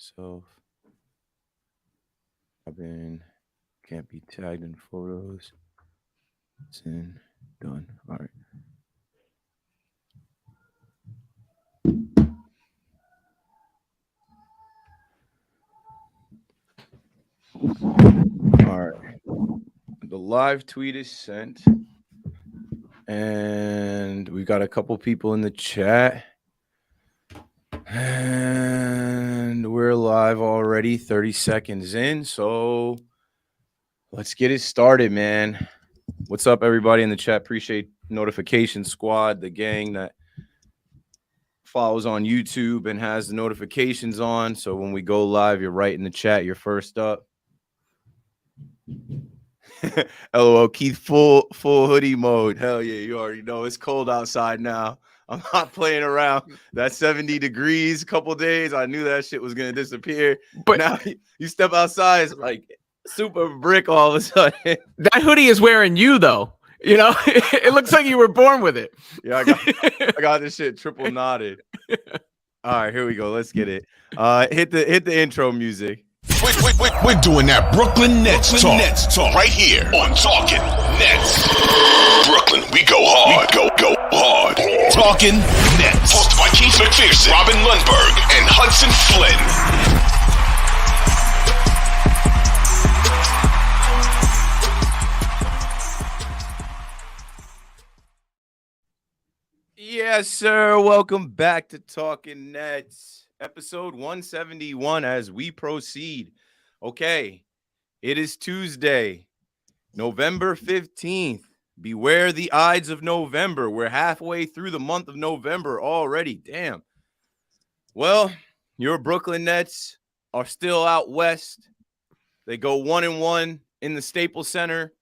So can't be tagged in photos. It's in done. All right. All right. The live tweet is sent. And we got a couple people in the chat. And we're live already, 30 seconds in. So let's get it started, man. What's up, everybody in the chat? Appreciate Notification Squad, the gang that follows on YouTube and has the notifications on. So when we go live, you're right in the chat. You're first up. LOL, Keith, full hoodie mode. Hell yeah, you already know it's cold outside now. I'm not playing around. That's 70 degrees a couple days. I knew that shit was gonna disappear. But now you step outside, it's like super brick all of a sudden. That hoodie is wearing you though. You know, it looks like you were born with it. Yeah, I got this shit triple knotted. All right, here we go. Let's get it. Hit the intro music. We're doing that Brooklyn Nets talk right here on Talking Nets. Brooklyn, we go hard. Go hard. Talking Nets. Hosted by Keith McPherson, Robin Lundberg, and Hudson Flynn. Yes, sir. Welcome back to Talking Nets, episode 171 as we proceed. Okay, it is Tuesday, November 15th. Beware the Ides of November. We're halfway through the month of November already. Damn. Well, your Brooklyn Nets are still out west. They go 1-1 in the Staples Center.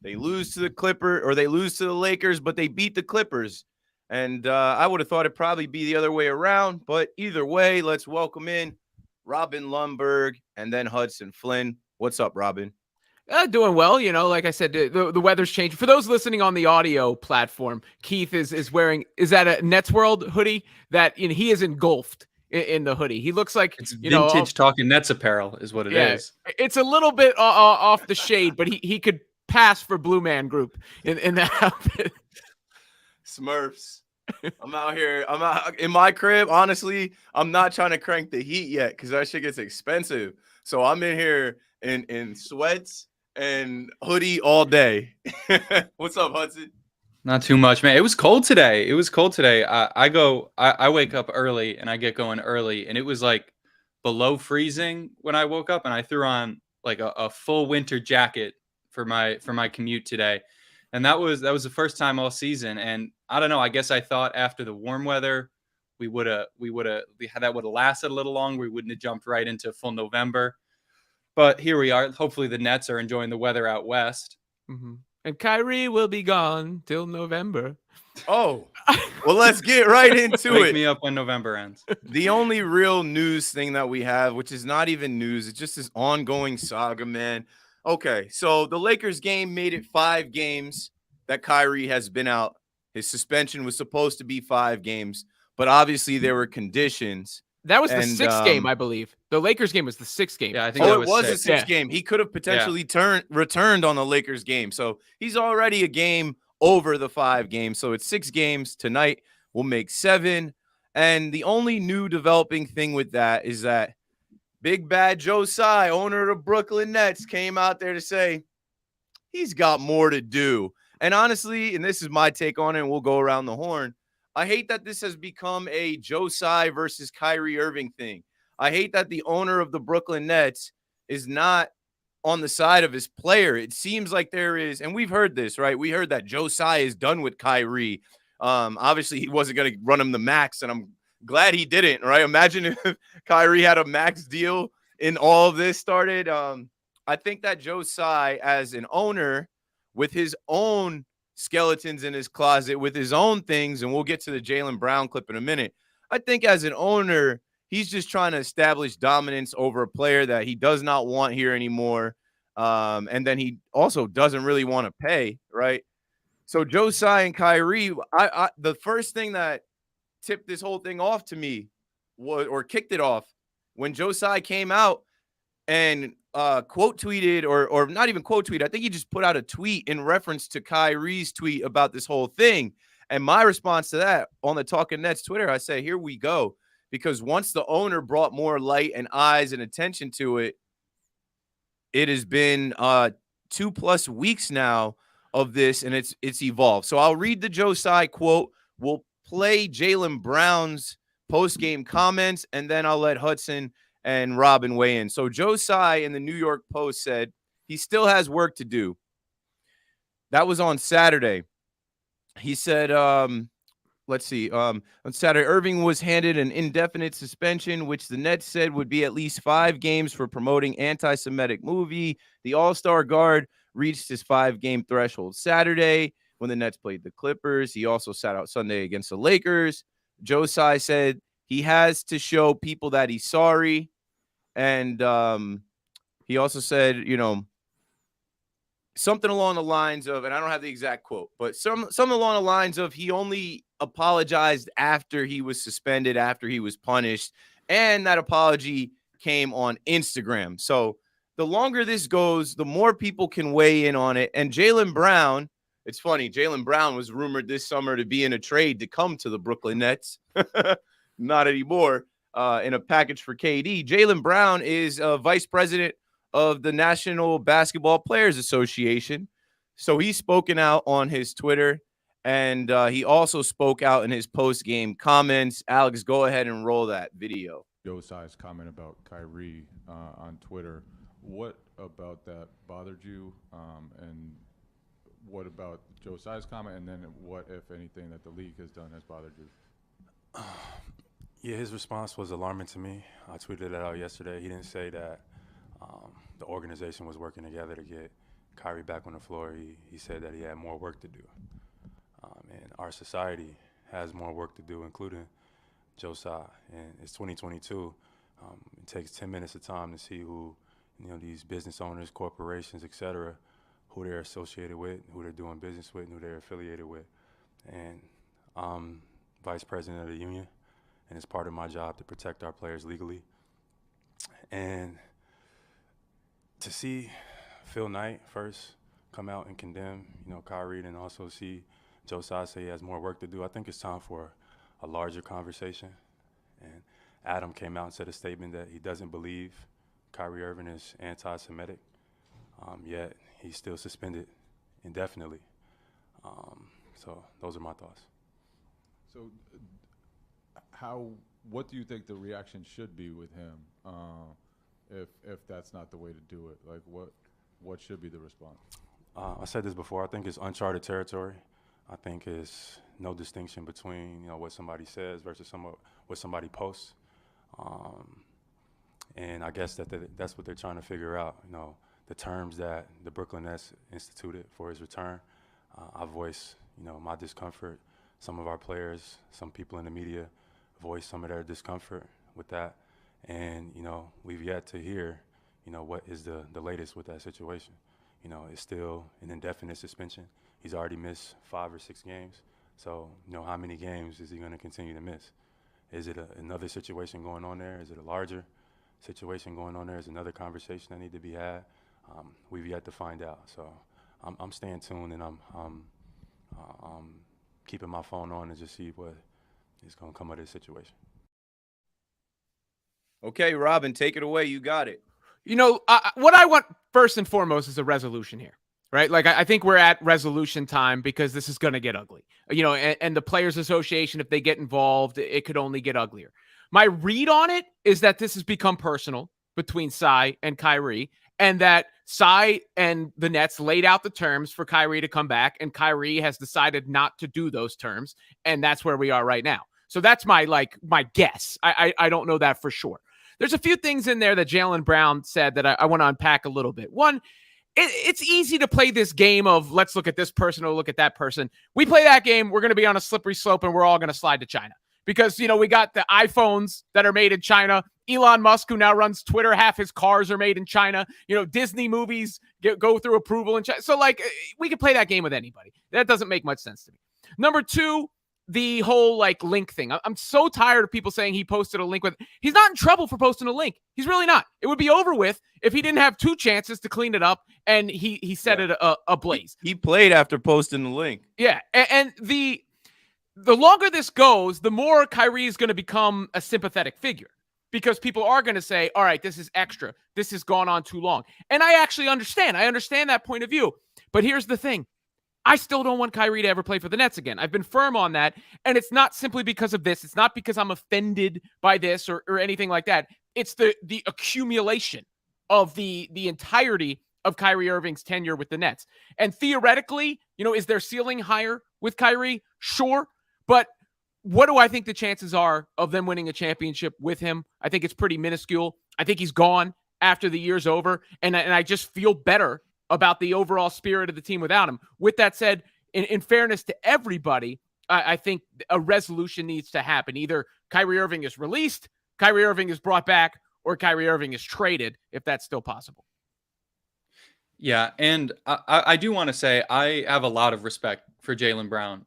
They lose to the Lakers, but they beat the Clippers. And I would have thought it'd probably be the other way around. But either way, let's welcome in Robin Lundberg and then Hudson Flynn. What's up, Robin? Doing well. You know, like I said, the weather's changing. For those listening on the audio platform, Keith is wearing, is that a Nets World hoodie? That he is engulfed in the hoodie. He looks like it's vintage Talking Nets apparel is what it is. It's a little bit off the shade, but he could pass for Blue Man Group in that outfit. Smurfs. I'm out here. I'm out in my crib. Honestly, I'm not trying to crank the heat yet because that shit gets expensive. So I'm in here in sweats and hoodie all day. What's up, Hudson? Not too much, man. It was cold today. I wake up early and I get going early, and it was like below freezing when I woke up, and I threw on like a full winter jacket for my commute today. And that was the first time all season. And I don't know, I guess I thought after the warm weather, that would have lasted a little longer. We wouldn't have jumped right into full November. But here we are. Hopefully the Nets are enjoying the weather out west. Mm-hmm. And Kyrie will be gone till November. Oh, well, let's get right into it. Wake me up when November ends. The only real news thing that we have, which is not even news, it's just this ongoing saga, man. Okay, so the Lakers game made it 5 games that Kyrie has been out. His suspension was supposed to be 5 games, but obviously there were conditions. That was the 6th game, I believe. The Lakers game was the 6th game. Yeah, I think it was a 6th game. He could have potentially returned on the Lakers game. So he's already a game over the 5 games. So it's 6 games. Tonight will make 7. And the only new developing thing with that is that Big Bad Joe Tsai, owner of the Brooklyn Nets, came out there to say he's got more to do. And honestly, and this is my take on it, and we'll go around the horn, I hate that this has become a Joe Tsai versus Kyrie Irving thing. I hate that the owner of the Brooklyn Nets is not on the side of his player. It seems like there is, and we've heard this, right? We heard that Joe Tsai is done with Kyrie. Obviously, he wasn't going to run him the max, and I'm glad he didn't, right? Imagine if Kyrie had a max deal and all of this started. I think that Joe Tsai, as an owner with his own skeletons in his closet, with his own things, and we'll get to the Jaylen Brown clip in a minute. I think as an owner, he's just trying to establish dominance over a player that he does not want here anymore. And then he also doesn't really want to pay, right? So Joe Tsai and Kyrie, the first thing that tipped this whole thing off to me or kicked it off when Joe Tsai came out and quote tweeted or not even quote tweeted, I think he just put out a tweet in reference to Kyrie's tweet about this whole thing. And my response to that on the Talking Nets Twitter, I say, here we go. Because once the owner brought more light and eyes and attention to it, it has been 2+ weeks now of this, and it's evolved. So I'll read the Joe Tsai quote. We'll play Jaylen Brown's post-game comments, and then I'll let Hudson and Robin weigh in. So Joe Tsai in the New York Post said he still has work to do. That was on Saturday. He said, let's see, on Saturday, Irving was handed an indefinite suspension, which the Nets said would be at least 5 games for promoting anti-Semitic movie. The All-Star guard reached his 5-game threshold Saturday when the Nets played the Clippers. He also sat out Sunday against the Lakers. Joe Tsai said he has to show people that he's sorry. And he also said, something along the lines of, and I don't have the exact quote, but something along the lines of he only apologized after he was suspended, after he was punished, and that apology came on Instagram. So the longer this goes, the more people can weigh in on it. And Jaylen Brown, it's funny, Jaylen Brown was rumored this summer to be in a trade to come to the Brooklyn Nets. Not anymore. In a package for KD. Jaylen Brown is vice president of the National Basketball Players Association. So he's spoken out on his Twitter, and he also spoke out in his post-game comments. Alex, go ahead and roll that video. Joe Tsai's comment about Kyrie on Twitter. What about that bothered you? And what about Joe Tsai's comment? And then what, if anything, that the league has done has bothered you? Yeah, his response was alarming to me. I tweeted it out yesterday. He didn't say that the organization was working together to get Kyrie back on the floor. He said that he had more work to do. And our society has more work to do, including Joe Tsai. And it's 2022. It takes 10 minutes of time to see who, these business owners, corporations, et cetera, who they're associated with, who they're doing business with, and who they're affiliated with. And I'm vice president of the union, and it's part of my job to protect our players legally. And to see Phil Knight first come out and condemn, Kyrie, and also see Joe Tsai say he has more work to do, I think it's time for a larger conversation. And Adam came out and said a statement that he doesn't believe Kyrie Irving is anti-Semitic, yet he's still suspended indefinitely. So those are my thoughts. So what do you think the reaction should be with him if that's not the way to do it? Like what should be the response? I said this before. I think it's uncharted territory. I think it's no distinction between what somebody says versus what somebody posts. And I guess that's what they're trying to figure out. The terms that the Brooklyn Nets instituted for his return. I voice my discomfort. Some of our players, some people in the media voice some of their discomfort with that. And, we've yet to hear, what is the latest with that situation. It's still an indefinite suspension. He's already missed 5 or 6 games. So, how many games is he going to continue to miss? Is it another situation going on there? Is it a larger situation going on there? Is another conversation that need to be had? We've yet to find out. So I'm staying tuned, and I'm keeping my phone on to just see what is going to come of this situation. Okay, Robin, take it away. You got it. What I want first and foremost is a resolution here, right? Like, I think we're at resolution time because this is going to get ugly. And the Players Association, if they get involved, it could only get uglier. My read on it is that this has become personal between Tsai and Kyrie, and that Tsai and the Nets laid out the terms for Kyrie to come back, and Kyrie has decided not to do those terms, and that's where we are right now. So that's my guess. I don't know that for sure. There's a few things in there that Jaylen Brown said that I want to unpack a little bit. One, it's easy to play this game of let's look at this person or look at that person. We play that game, we're going to be on a slippery slope, and we're all going to slide to China. Because, we got the iPhones that are made in China. Elon Musk, who now runs Twitter, half his cars are made in China. Disney movies go through approval in China. So, we could play that game with anybody. That doesn't make much sense to me. Number two, the whole like link thing. I'm so tired of people saying he posted a link with. He's not in trouble for posting a link. He's really not. It would be over with if he didn't have 2 chances to clean it up and he set it ablaze. He played after posting the link. Yeah, and the longer this goes, the more Kyrie is going to become a sympathetic figure because people are going to say, all right, this is extra. This has gone on too long. And I actually understand. I understand that point of view. But here's the thing. I still don't want Kyrie to ever play for the Nets again. I've been firm on that. And it's not simply because of this. It's not because I'm offended by this or anything like that. It's the accumulation of the entirety of Kyrie Irving's tenure with the Nets. And theoretically, is their ceiling higher with Kyrie? Sure. But what do I think the chances are of them winning a championship with him? I think it's pretty minuscule. I think he's gone after the year's over. And I just feel better about the overall spirit of the team without him. With that said, in fairness to everybody, I think a resolution needs to happen. Either Kyrie Irving is released, Kyrie Irving is brought back, or Kyrie Irving is traded, if that's still possible. Yeah, and I do want to say I have a lot of respect for Jaylen Brown.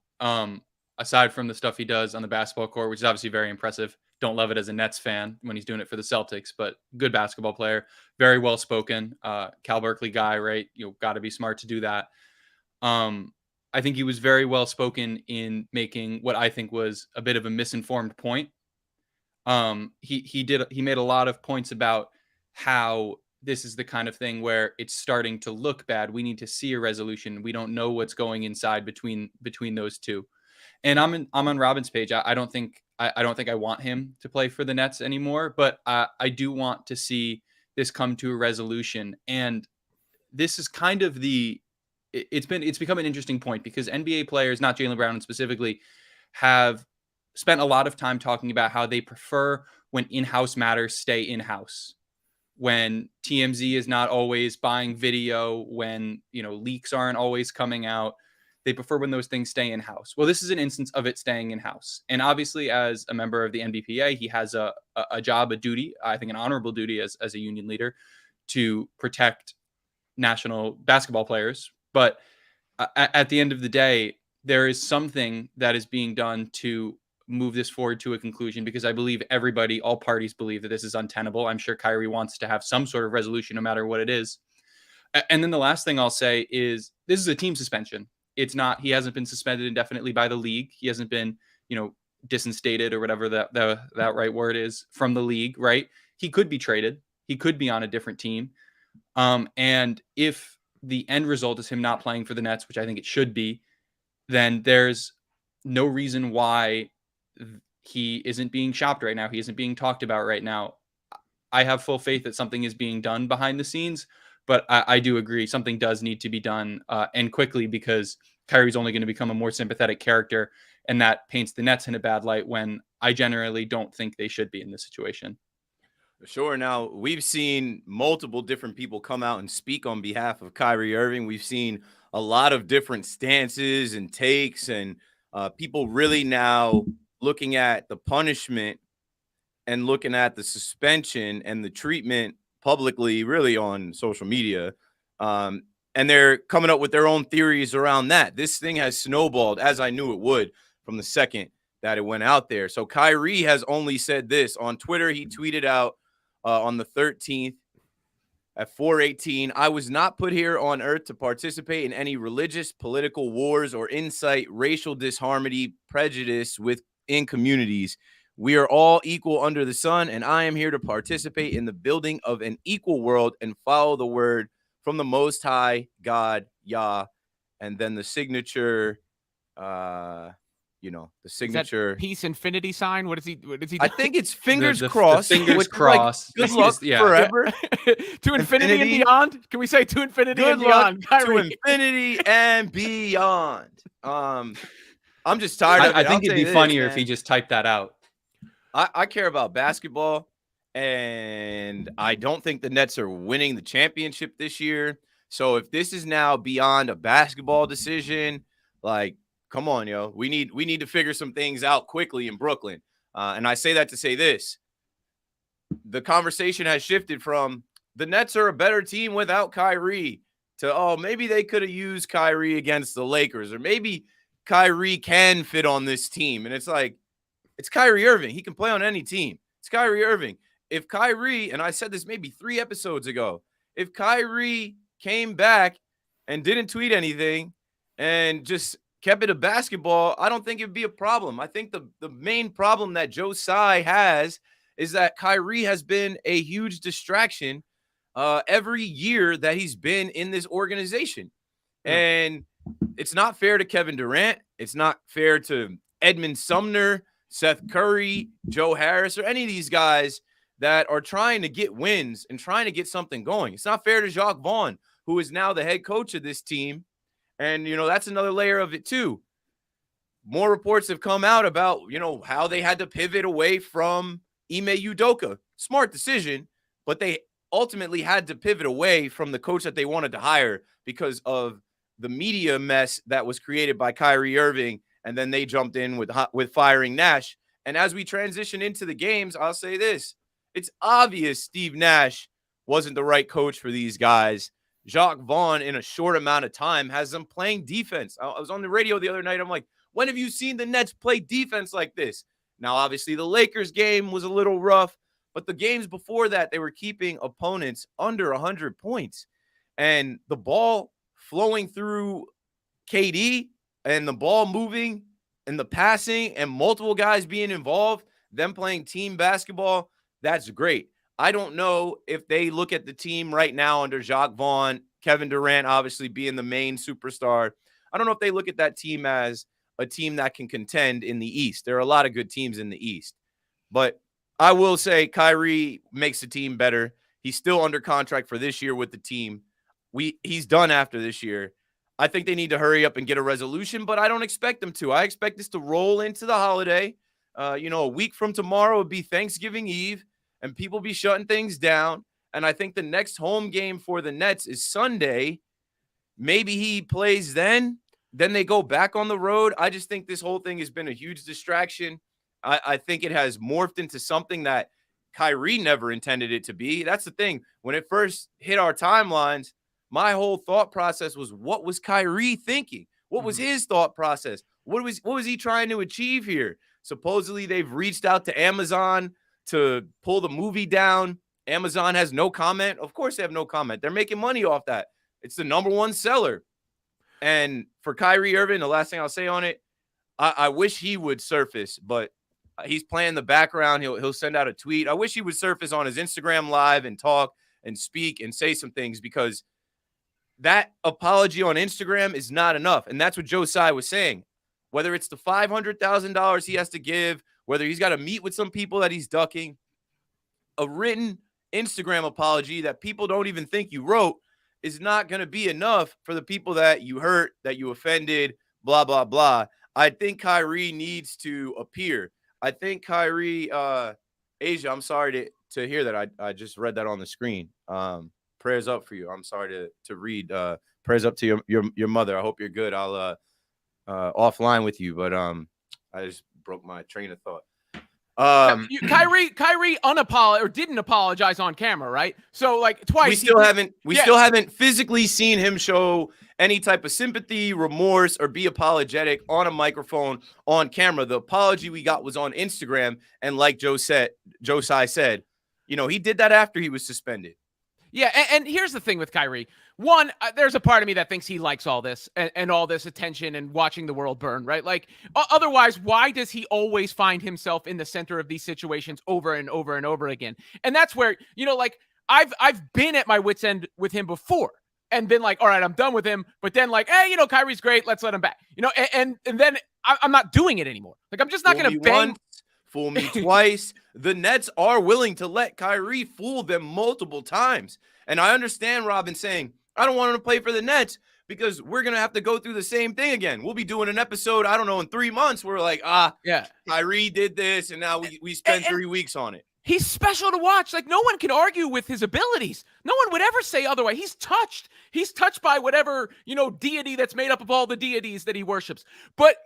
Aside from the stuff he does on the basketball court, which is obviously very impressive. Don't love it as a Nets fan when he's doing it for the Celtics, but good basketball player, very well spoken. Cal Berkeley guy, right? Got to be smart to do that. I think he was very well spoken in making what I think was a bit of a misinformed point. He made a lot of points about how this is the kind of thing where it's starting to look bad. We need to see a resolution. We don't know what's going inside between those two. And I'm on Robin's page. I don't think I want him to play for the Nets anymore, but I do want to see this come to a resolution. And this is kind of it's become an interesting point because NBA players, not Jaylen Brown specifically, have spent a lot of time talking about how they prefer when in-house matters stay in-house. When TMZ is not always buying video, when leaks aren't always coming out. They prefer when those things stay in-house. Well, this is an instance of it staying in-house. And obviously, as a member of the NBPA, he has a job, a duty, I think an honorable duty as a union leader to protect national basketball players. But at the end of the day, there is something that is being done to move this forward to a conclusion because I believe all parties believe that this is untenable. I'm sure Kyrie wants to have some sort of resolution no matter what it is. And then the last thing I'll say is this is a team suspension. It's not, he hasn't been suspended indefinitely by the league. He hasn't been, disinstated or whatever that right word is from the league, right? He could be traded. He could be on a different team. And if the end result is him not playing for the Nets, which I think it should be, then there's no reason why he isn't being shopped right now. He isn't being talked about right now. I have full faith that something is being done behind the scenes. But I do agree something does need to be done and quickly because Kyrie's only going to become a more sympathetic character. And that paints the Nets in a bad light when I generally don't think they should be in this situation. Sure. Now, we've seen multiple different people come out and speak on behalf of Kyrie Irving. We've seen a lot of different stances and takes and people really now looking at the punishment and looking at the suspension and the treatment publicly, really on social media. And they're coming up with their own theories around that. This thing has snowballed, as I knew it would, from the second that it went out there. So Kyrie has only said this. On Twitter, he tweeted out on the 13th at 4:18, I was not put here on earth to participate in any religious, political wars or incite racial disharmony, prejudice within communities. We are all equal under the sun, and I am here to participate in the building of an equal world and follow the word from the Most High God, Yah. And then the signature, the signature. Peace infinity sign? What is he I think it's fingers crossed. The fingers crossed. Good luck forever. To infinity and beyond? Can we say to infinity Good and beyond? Luck to infinity and beyond. I'm just tired of it. I think it'd be funnier if he just typed that out. I care about basketball, and I don't think the Nets are winning the championship this year. So if this is now beyond a basketball decision, like, come on, yo, we need to figure some things out quickly in Brooklyn. And I say that to say this. The conversation has shifted from the Nets are a better team without Kyrie to, maybe they could have used Kyrie against the Lakers, or maybe Kyrie can fit on this team. And it's like, it's Kyrie Irving. He can play on any team. It's Kyrie Irving. If Kyrie, and I said this maybe 3 episodes ago, if Kyrie came back and didn't tweet anything and just kept it a basketball, I don't think it'd be a problem. I think the main problem that Joe Tsai has is that Kyrie has been a huge distraction every year that he's been in this organization. And it's not fair to Kevin Durant. It's not fair to Edmund Sumner, Seth Curry, Joe Harris, or any of these guys that are trying to get wins and trying to get something going. It's not fair to Jacques Vaughn, who is now the head coach of this team. And, that's another layer of it too. More reports have come out about, how they had to pivot away from Ime Udoka. Smart decision, but they ultimately had to pivot away from the coach that they wanted to hire because of the media mess that was created by Kyrie Irving. And then they jumped in with firing Nash. And as we transition into the games, I'll say this. It's obvious Steve Nash wasn't the right coach for these guys. Jacques Vaughn, in a short amount of time, has them playing defense. I was on the radio the other night. I'm like, when have you seen the Nets play defense like this? Now, obviously, the Lakers game was a little rough, but the games before that, they were keeping opponents under 100 points. And the ball flowing through KD and the ball moving and the passing and multiple guys being involved, them playing team basketball, that's great. I don't know if they look at the team right now under Jacques Vaughn, Kevin Durant obviously being the main superstar. I don't know if they look at that team as a team that can contend in the East. There are a lot of good teams in the East. But I will say Kyrie makes the team better. He's still under contract for this year with the team. He's done after this year. I think they need to hurry up and get a resolution, but I don't expect them to. I expect this to roll into the holiday. A week from tomorrow would be Thanksgiving Eve, and people be shutting things down. And I think the next home game for the Nets is Sunday. Maybe he plays then they go back on the road. I just think this whole thing has been a huge distraction. I think it has morphed into something that Kyrie never intended it to be. That's the thing. When it first hit our timelines, my whole thought process was, what was Kyrie thinking? What was his thought process? What was he trying to achieve here? Supposedly they've reached out to Amazon to pull the movie down. Amazon has no comment. Of course they have no comment. They're making money off that. It's the number one seller. And for Kyrie Irving, the last thing I'll say on it, I wish he would surface, but he's playing the background. He'll send out a tweet. I wish he would surface on his Instagram live and talk and speak and say some things, because that apology on Instagram is not enough. And that's what Joe Tsai was saying. Whether it's the $500,000 he has to give, whether he's got to meet with some people that he's ducking, a written Instagram apology that people don't even think you wrote is not going to be enough for the people that you hurt, that you offended, blah, blah, blah. I think Kyrie needs to appear. I think Kyrie, Asia, I'm sorry to hear that. I just read that on the screen. Prayers up for you. I'm sorry to read. Prayers up to your mother. I hope you're good. I'll offline with you, but I just broke my train of thought. Kyrie didn't apologize on camera, right? So like twice. We still haven't physically seen him show any type of sympathy, remorse, or be apologetic on a microphone on camera. The apology we got was on Instagram, and like Joe Tsai said, he did that after he was suspended. Yeah, and here's the thing with Kyrie. One, there's a part of me that thinks he likes all this and all this attention and watching the world burn, right? Like, otherwise, why does he always find himself in the center of these situations over and over and over again? And that's where, I've been at my wit's end with him before and been like, all right, I'm done with him. But then like, hey, Kyrie's great. Let's let him back. And then I'm not doing it anymore. Like, I'm just not going to bang. Fool me twice. The Nets are willing to let Kyrie fool them multiple times. And I understand Robin saying, I don't want him to play for the Nets because we're going to have to go through the same thing again. We'll be doing an episode, I don't know, in 3 months. We're like, yeah, Kyrie did this, and now we spent 3 weeks on it. He's special to watch. Like, no one can argue with his abilities. No one would ever say otherwise. He's touched. He's touched by whatever, deity that's made up of all the deities that he worships. But,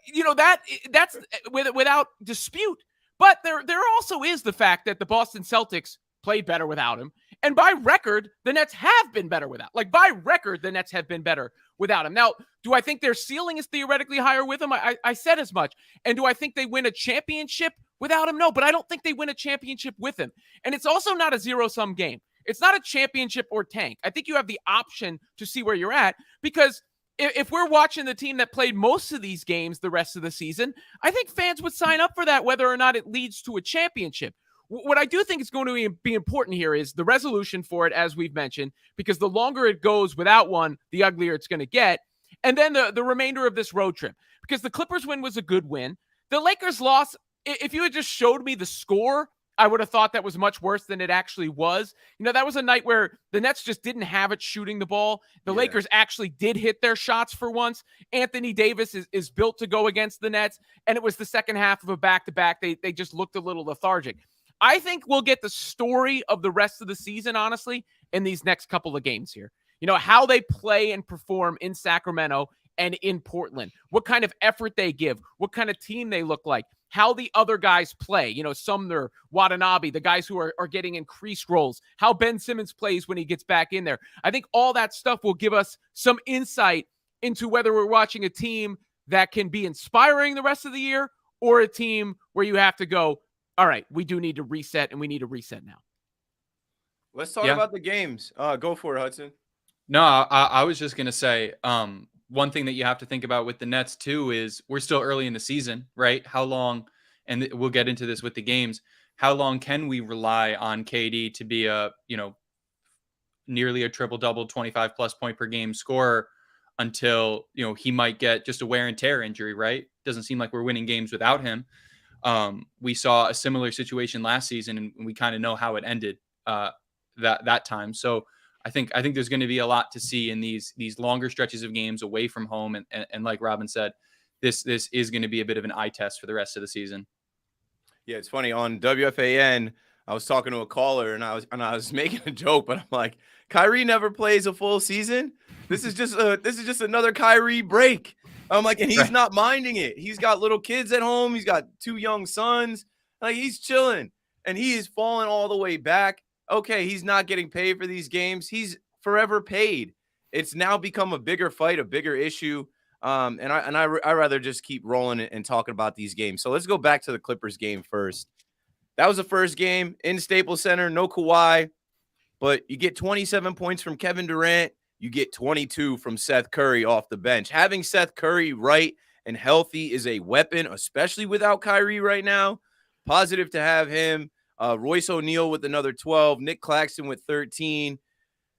that's without dispute. But there also is the fact that the Boston Celtics played better without him. And by record, the Nets have been better without. Like, by record, the Nets have been better without him. Now, do I think their ceiling is theoretically higher with him? I said as much. And do I think they win a championship without him? No, but I don't think they win a championship with him. And it's also not a zero-sum game. It's not a championship or tank. I think you have the option to see where you're at, because if we're watching the team that played most of these games the rest of the season, I think fans would sign up for that, whether or not it leads to a championship. What I do think is going to be important here is the resolution for it, as we've mentioned, because the longer it goes without one, the uglier it's going to get. And then the remainder of this road trip, because the Clippers win was a good win. The Lakers loss, if you had just showed me the score, I would have thought that was much worse than it actually was. That was a night where the Nets just didn't have it shooting the ball. The Lakers actually did hit their shots for once. Anthony Davis is built to go against the Nets, and it was the second half of a back-to-back. They just looked a little lethargic. I think we'll get the story of the rest of the season, honestly, in these next couple of games here. How they play and perform in Sacramento and in Portland, what kind of effort they give, what kind of team they look like, how the other guys play, Sumner, Watanabe, the guys who are getting increased roles, how Ben Simmons plays when he gets back in there. I think all that stuff will give us some insight into whether we're watching a team that can be inspiring the rest of the year, or a team where you have to go, all right, we do need to reset, and we need to reset now. Let's talk about the games. Go for it, Hudson. No, I was just going to say, one thing that you have to think about with the Nets too is we're still early in the season, right? How long, and we'll get into this with the games, how long can we rely on KD to be a, nearly a triple-double, 25-plus point per game scorer until, he might get just a wear and tear injury, right? Doesn't seem like we're winning games without him. We saw a similar situation last season, and we kind of know how it ended that time. So I think there's going to be a lot to see in these longer stretches of games away from home. And like Robin said, this is going to be a bit of an eye test for the rest of the season. Yeah, it's funny. On WFAN, I was talking to a caller, and I was making a joke, but I'm like, Kyrie never plays a full season. This is just another Kyrie break. I'm like, and he's not minding it. He's got little kids at home. He's got 2 young sons. Like, he's chilling, and he is falling all the way back. Okay, he's not getting paid for these games. He's forever paid. It's now become a bigger fight, a bigger issue. And I rather just keep rolling and talking about these games. So let's go back to the Clippers game first. That was the first game in Staples Center, no Kawhi, but you get 27 points from Kevin Durant. You get 22 from Seth Curry off the bench. Having Seth Curry right and healthy is a weapon, especially without Kyrie right now. Positive to have him. Royce O'Neal with another 12, Nick Claxton with 13,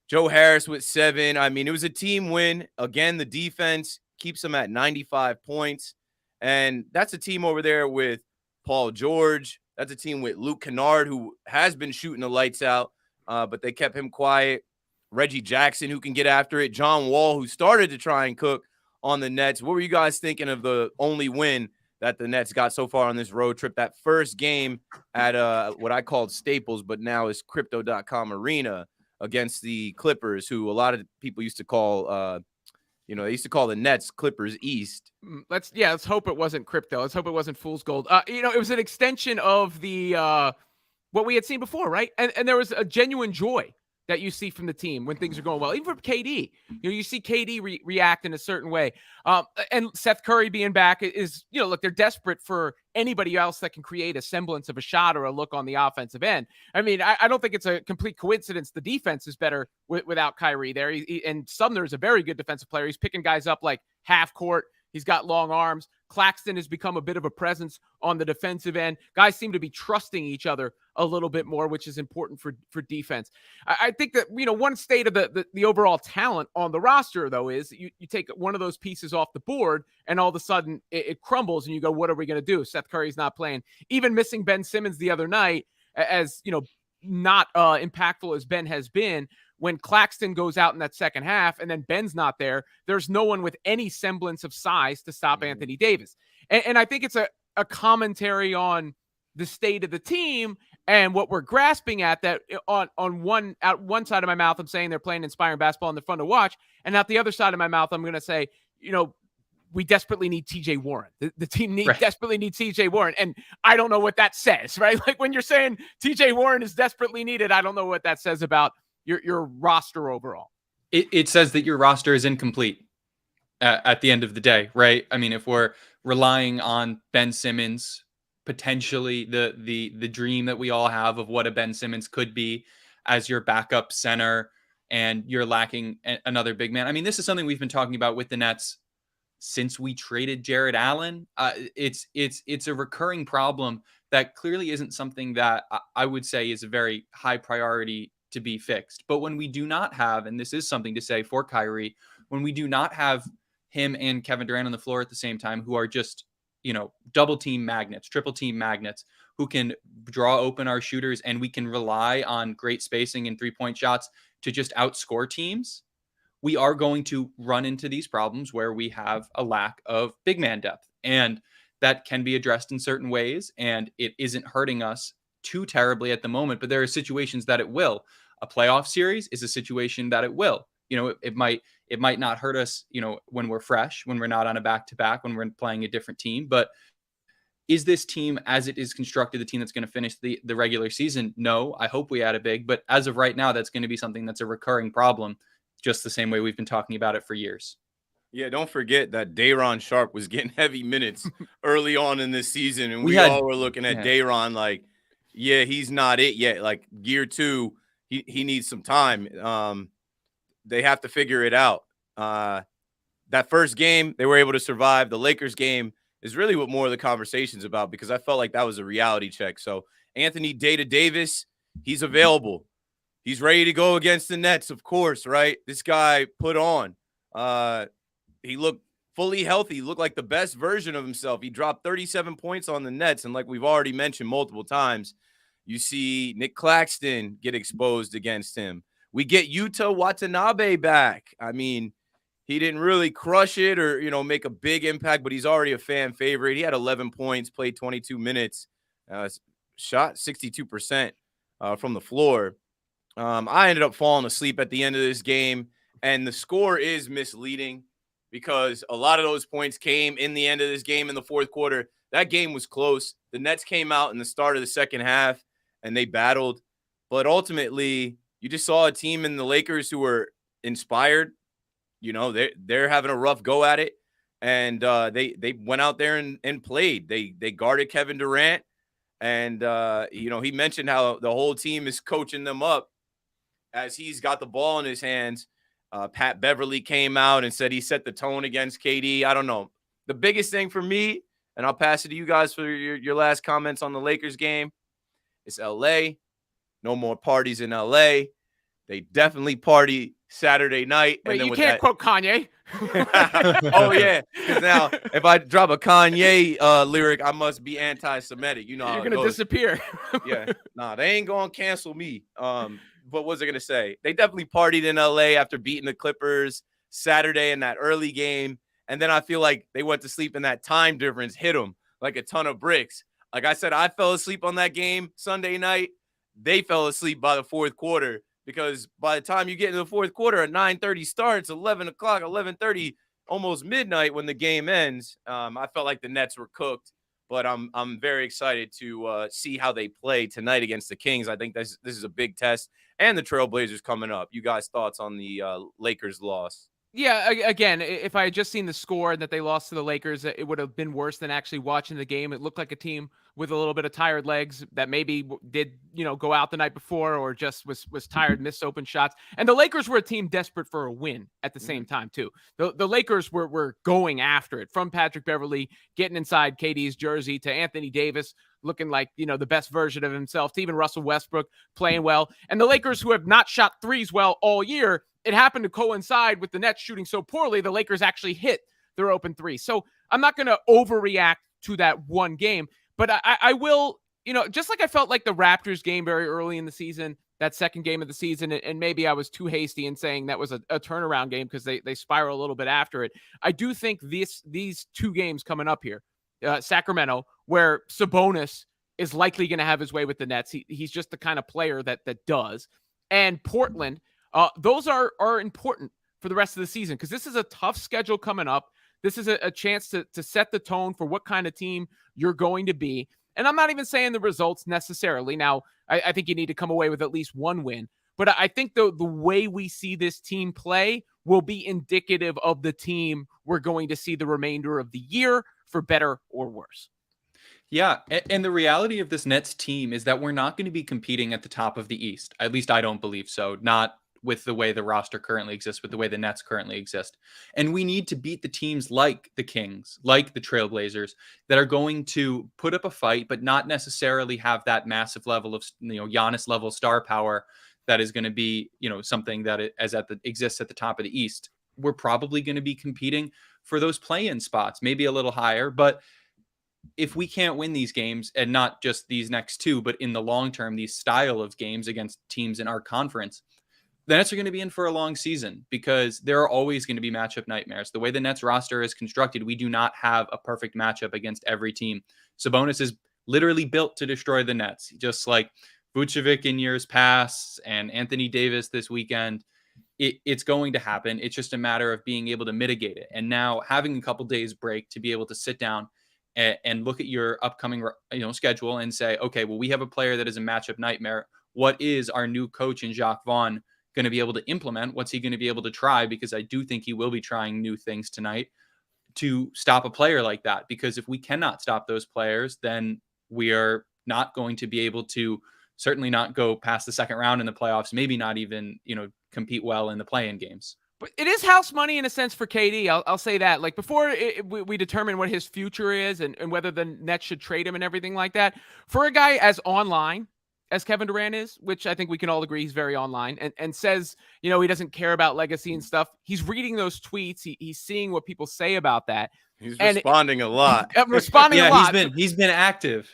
Joe Harris with 7. I mean, it was a team win. Again, the defense keeps them at 95 points. And that's a team over there with Paul George. That's a team with Luke Kennard, who has been shooting the lights out, but they kept him quiet. Reggie Jackson, who can get after it. John Wall, who started to try and cook on the Nets. What were you guys thinking of the only win that the Nets got so far on this road trip? That first game at what I called Staples, but now is Crypto.com Arena against the Clippers, who a lot of people used to call, they used to call the Nets Clippers East. Let's hope it wasn't crypto. Let's hope it wasn't fool's gold. It was an extension of the what we had seen before, right? And there was a genuine joy that you see from the team when things are going well. Even for KD, you see KD react in a certain way. And Seth Curry being back is, look, they're desperate for anybody else that can create a semblance of a shot or a look on the offensive end. I mean, I don't think it's a complete coincidence the defense is better without Kyrie there. And Sumner is a very good defensive player. He's picking guys up like half court. He's got long arms. Claxton has become a bit of a presence on the defensive end. Guys seem to be trusting each other a little bit more, which is important for defense. I think that, one state of the overall talent on the roster, though, is you take one of those pieces off the board and all of a sudden it crumbles and you go, what are we going to do? Seth Curry's not playing. Even missing Ben Simmons the other night, as, not impactful as Ben has been, when Claxton goes out in that second half and then Ben's not there, there's no one with any semblance of size to stop Anthony Davis. And I think it's a commentary on the state of the team and what we're grasping at, that on one side of my mouth, I'm saying they're playing inspiring basketball and they're fun to watch. And out the other side of my mouth, I'm going to say, we desperately need TJ Warren. The team Right. desperately needs TJ Warren. And I don't know what that says, right? Like when you're saying TJ Warren is desperately needed, I don't know what that says about your roster overall. It says that your roster is incomplete at the end of the day, right? I mean, if we're relying on Ben Simmons, potentially the dream that we all have of what a Ben Simmons could be as your backup center, and you're lacking another big man. I mean, this is something we've been talking about with the Nets since we traded Jared Allen. It's a recurring problem that clearly isn't something that I would say is a very high priority to be fixed. But when we do not have, and this is something to say for Kyrie, when we do not have him and Kevin Durant on the floor at the same time, who are just, double team magnets, triple team magnets, who can draw open our shooters, and we can rely on great spacing and 3-point shots to just outscore teams, we are going to run into these problems where we have a lack of big man depth. And that can be addressed in certain ways, and it isn't hurting us too terribly at the moment, but there are situations that it will. A playoff series is a situation that it will. It might not hurt us, when we're fresh, when we're not on a back-to-back, when we're playing a different team. But is this team, as it is constructed, the team that's going to finish the regular season? No, I hope we add a big, but as of right now, that's going to be something that's a recurring problem, just the same way we've been talking about it for years. Yeah, don't forget that Day'Ron Sharpe was getting heavy minutes early on in this season, and we all were looking at Day'Ron like, yeah, he's not it yet. Like year 2, he needs some time. They have to figure it out. That first game, they were able to survive. The Lakers game is really what more of the conversation's about, because I felt like that was a reality check. So Anthony Davis, he's available. He's ready to go against the Nets, of course, right? This guy put on. He looked fully healthy. He looked like the best version of himself. He dropped 37 points on the Nets, and like we've already mentioned multiple times, you see Nick Claxton get exposed against him. We get Yuta Watanabe back. I mean, he didn't really crush it or, make a big impact, but he's already a fan favorite. He had 11 points, played 22 minutes, shot 62% from the floor. I ended up falling asleep at the end of this game, and the score is misleading because a lot of those points came in the end of this game in the fourth quarter. That game was close. The Nets came out in the start of the second half, and they battled. But ultimately, you just saw a team in the Lakers who were inspired. They're having a rough go at it, and they went out there and played. They guarded Kevin Durant, and he mentioned how the whole team is coaching them up as he's got the ball in his hands. Pat Beverly came out and said he set the tone against KD. I don't know. The biggest thing for me, and I'll pass it to you guys for your last comments on the Lakers game, is LA. No more parties in LA. They definitely party Saturday night. Wait, and then you can't quote Kanye. Oh, yeah. Because now, if I drop a Kanye lyric, I must be anti-Semitic. You know, you're going to disappear. Yeah. Nah, they ain't going to cancel me. What was I going to say? They definitely partied in LA after beating the Clippers Saturday in that early game. And then I feel like they went to sleep and that time difference hit them like a ton of bricks. Like I said, I fell asleep on that game Sunday night. They fell asleep by the fourth quarter, because by the time you get into the fourth quarter at 9:30 starts, 11 o'clock, 11:30, almost midnight when the game ends, I felt like the Nets were cooked. But I'm very excited to see how they play tonight against the Kings. I think this is a big test, and the Trailblazers coming up. You guys' thoughts on the Lakers loss? Yeah, again, if I had just seen the score and that they lost to the Lakers, it would have been worse than actually watching the game. It looked like a team with a little bit of tired legs that maybe did, go out the night before, or just was tired, missed open shots. And the Lakers were a team desperate for a win at the same time, too. The Lakers were going after it, from Patrick Beverly getting inside KD's jersey to Anthony Davis looking like, the best version of himself, to even Russell Westbrook playing well. And the Lakers, who have not shot threes well all year, it happened to coincide with the Nets shooting so poorly, the Lakers actually hit their open three. So I'm not going to overreact to that one game, but I will, just like I felt like the Raptors game very early in the season, that second game of the season, and maybe I was too hasty in saying that was a turnaround game because they spiral a little bit after it. I do think these two games coming up here, Sacramento, where Sabonis is likely going to have his way with the Nets. He's just the kind of player that does. And Portland, those are important for the rest of the season, because this is a tough schedule coming up. This is a chance to set the tone for what kind of team you're going to be. And I'm not even saying the results necessarily. Now, I think you need to come away with at least one win. But I think the way we see this team play will be indicative of the team we're going to see the remainder of the year, for better or worse. Yeah, and the reality of this Nets team is that we're not going to be competing at the top of the East. At least I don't believe so. Not with the way the roster currently exists, with the way the Nets currently exist. And we need to beat the teams like the Kings, like the Trailblazers, that are going to put up a fight, but not necessarily have that massive level of, Giannis level star power that is going to be, something that exists at the top of the East. We're probably going to be competing for those play-in spots, maybe a little higher, but if we can't win these games, and not just these next two, but in the long term, these style of games against teams in our conference, the Nets are going to be in for a long season, because there are always going to be matchup nightmares. The way the Nets roster is constructed, we do not have a perfect matchup against every team. Sabonis is literally built to destroy the Nets, just like Vucevic in years past and Anthony Davis this weekend. It's going to happen. It's just a matter of being able to mitigate it. And now having a couple days break to be able to sit down and look at your upcoming schedule and say, okay, well, we have a player that is a matchup nightmare. What is our new coach in Jacques Vaughn going to be able to implement? What's he going to be able to try? Because I do think he will be trying new things tonight to stop a player like that. Because if we cannot stop those players, then we are not going to be able to certainly not go past the second round in the playoffs, maybe not even, compete well in the play-in games. But it is house money in a sense for KD. I'll say that. Like, before we determine what his future is and whether the Nets should trade him and everything like that, for a guy as online as Kevin Durant is, which I think we can all agree he's very online, and says, he doesn't care about legacy and stuff. He's reading those tweets. He's seeing what people say about that. He's responding a lot. A lot. He's been active.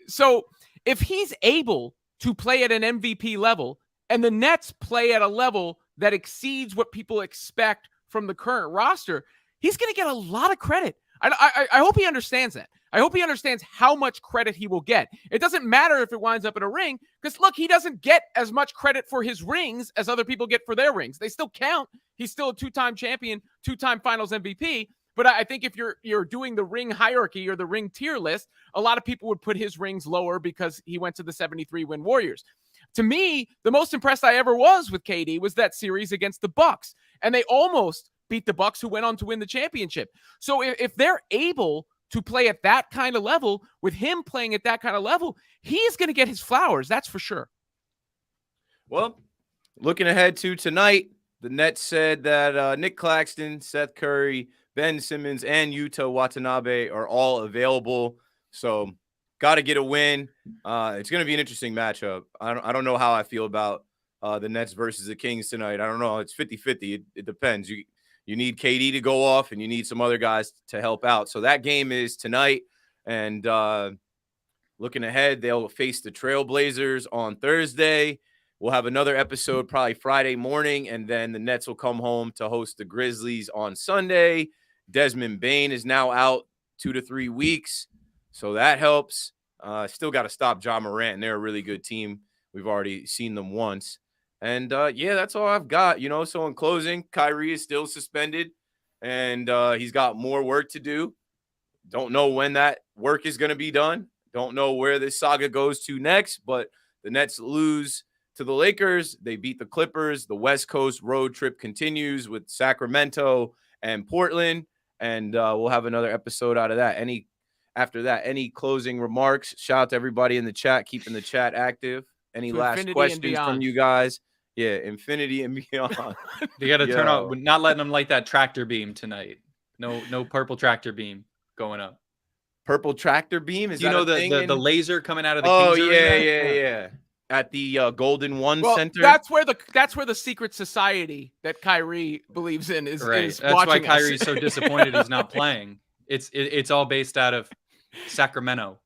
So if he's able to play at an MVP level, and the Nets play at a level that exceeds what people expect from the current roster, he's going to get a lot of credit. I hope he understands that. I hope he understands how much credit he will get. It doesn't matter if it winds up in a ring, because, look, he doesn't get as much credit for his rings as other people get for their rings. They still count. He's still a two-time champion, two-time finals MVP. But I think if you're doing the ring hierarchy or the ring tier list, a lot of people would put his rings lower because he went to the 73-win Warriors. To me, the most impressed I ever was with KD was that series against the Bucks, and they almost beat the Bucks, who went on to win the championship. So if they're able to play at that kind of level, with him playing at that kind of level, he's going to get his flowers. That's for sure. Well, looking ahead to tonight, the Nets said that Nick Claxton, Seth Curry, Ben Simmons, and Yuta Watanabe are all available. So got to get a win. It's going to be an interesting matchup. I don't know how I feel about the Nets versus the Kings tonight. I don't know. It's 50-50. It depends. You need KD to go off, and you need some other guys to help out. So that game is tonight. And looking ahead, they'll face the Trailblazers on Thursday. We'll have another episode probably Friday morning, and then the Nets will come home to host the Grizzlies on Sunday. Desmond Bane is now out 2 to 3 weeks, so that helps. Still got to stop Ja Morant, and they're a really good team. We've already seen them once. And, yeah, that's all I've got. So in closing, Kyrie is still suspended, and he's got more work to do. Don't know when that work is going to be done. Don't know where this saga goes to next, but the Nets lose to the Lakers. They beat the Clippers. The West Coast road trip continues with Sacramento and Portland, and we'll have another episode out of that. After that, any closing remarks? Shout out to everybody in the chat, keeping the chat active. Any last questions from you guys? Yeah, infinity and beyond. They got to turn out. We're not letting them light that tractor beam tonight. No purple tractor beam going up. Purple tractor beam? Is that the laser coming out of the Kings Kings arena? Yeah. At the Golden One Center. That's where the secret society that Kyrie believes in is. Right. Is that's watching why Kyrie's so disappointed he's not playing. It's all based out of Sacramento.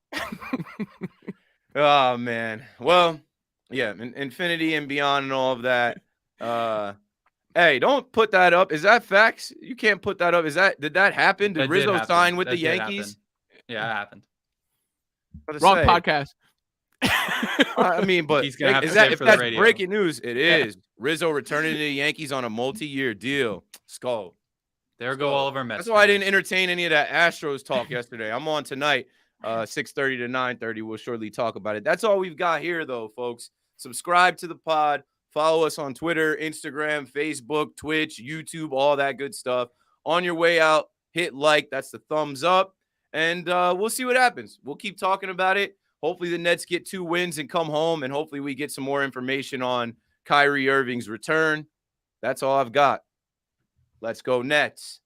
Oh man. Well, yeah, infinity and beyond and all of that. Hey, don't put that up. Is that facts? You can't put that up. Did that happen? Did Rizzo sign with the Yankees? Yeah, it happened. Wrong podcast. I mean, but he's gonna have if for that's the radio. breaking news, it is. Rizzo returning to the Yankees on a multi-year deal. Skull. There go all of our Mets. That's why I fans. didn't entertain any of that Astros talk yesterday. I'm on tonight, 6:30 to 9:30. We'll shortly talk about it. That's all we've got here, though, folks. Subscribe to the pod. Follow us on Twitter, Instagram, Facebook, Twitch, YouTube, all that good stuff. On your way out, hit like. That's the thumbs up. And we'll see what happens. We'll keep talking about it. Hopefully the Nets get 2 wins and come home, and hopefully we get some more information on Kyrie Irving's return. That's all I've got. Let's go Nets.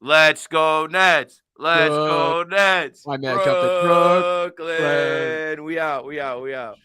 Let's go Nets. Let's go Nets. My man jumped the truck. Brooklyn. We out.